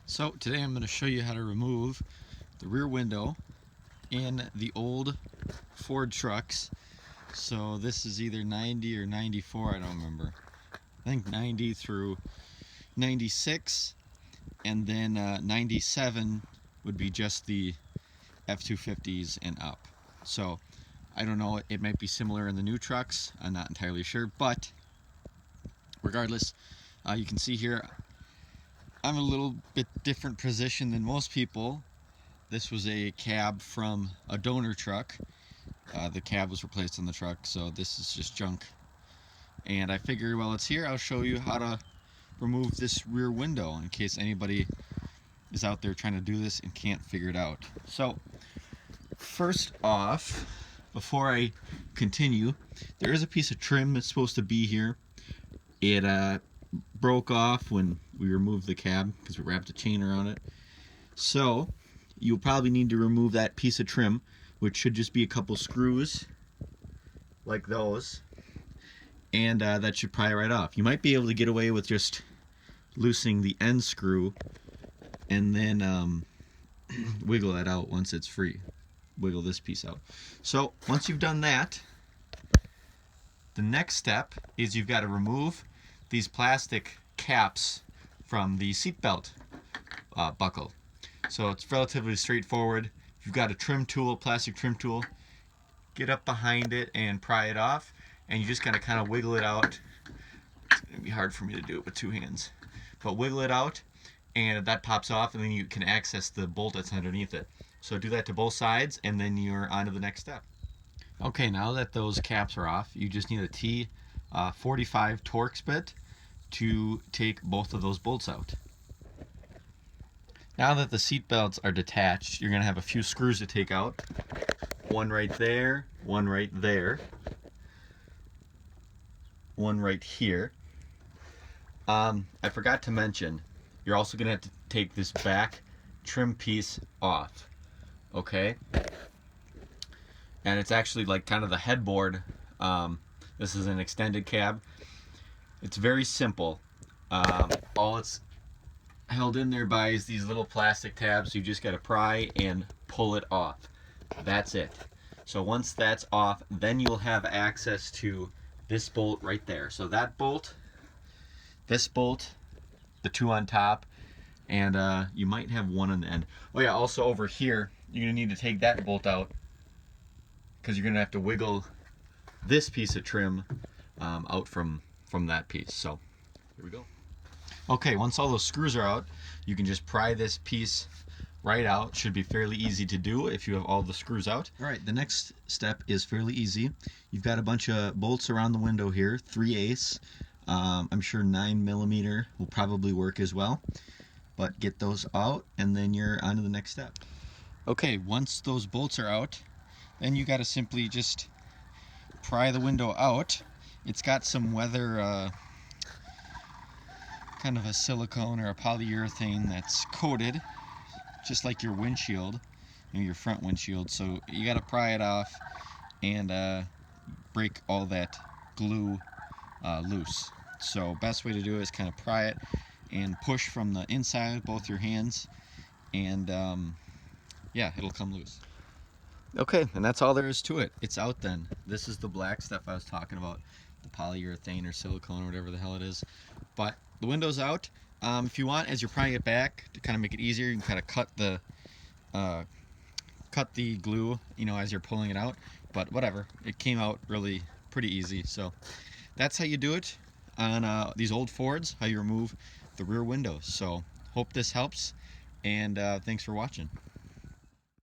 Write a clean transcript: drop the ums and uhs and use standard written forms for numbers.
So today I'm going to show you how to remove the rear window in the old Ford trucks. So this is either 90 or 94, I don't remember. I think 90 through 96, and then 97 would be just the F250s and up. So I don't know, it might be similar in the new trucks, I'm not entirely sure, but regardless, you can see here I'm in a little bit different position than most people. This was a cab from a donor truck. The cab was replaced on the truck, so this is just junk. And I figured while it's here, I'll show you how to remove this rear window in case anybody is out there trying to do this and can't figure it out. So first off, before I continue, there is a piece of trim that's supposed to be here. It broke off when we removed the cab because we wrapped a chain around it. So you'll probably need to remove that piece of trim, which should just be a couple screws like those, and that should pry right off. You might be able to get away with just loosening the end screw and then wiggle that out once it's free. Wiggle this piece out. So once you've done that, the next step is you've got to remove these plastic caps from the seatbelt buckle. So it's relatively straightforward. If you've got a trim tool, plastic trim tool, get up behind it and pry it off, and you just gotta kind of wiggle it out. It's gonna be hard for me to do it with two hands, but wiggle it out, and that pops off, and then you can access the bolt that's underneath it. So do that to both sides, and then you're on to the next step. Okay, now that those caps are off, you just need a T45 Torx bit to take both of those bolts out. Now that the seat belts are detached, you're going to have a few screws to take out. One right there, one right there, one right here. I forgot to mention, you're also going to have to take this back trim piece off. Okay? And it's actually like kind of the headboard. This is an extended cab. It's very simple. All it's held in there by is these little plastic tabs. You just got to pry and pull it off. That's it. So once that's off, then you'll have access to this bolt right there. So that bolt, this bolt, the two on top, and you might have one on the end. Oh yeah, also over here, you're going to need to take that bolt out because you're going to have to wiggle this piece of trim out from that piece. So here we go. Okay, once all those screws are out, you can just pry this piece right out. Should be fairly easy to do if you have all the screws out. All right, the next step is fairly easy. You've got a bunch of bolts around the window here, 3/8. I'm sure 9mm will probably work as well. But get those out, and then you're on to the next step. Okay, once those bolts are out, then you got to simply just pry the window out. It's got some weather, kind of a silicone or a polyurethane that's coated, just like your windshield, your front windshield. So you got to pry it off and break all that glue loose. So best way to do it is kind of pry it and push from the inside with both your hands, and yeah, it'll come loose. Okay, and that's all there is to it. It's out then. This is the black stuff I was talking about, the polyurethane or silicone or whatever the hell it is. But the window's out. If you want, as you're prying it back, to kind of make it easier, you can kind of cut the glue, as you're pulling it out. But whatever, it came out really pretty easy. So that's how you do it on these old Fords, how you remove the rear windows. So hope this helps, and thanks for watching.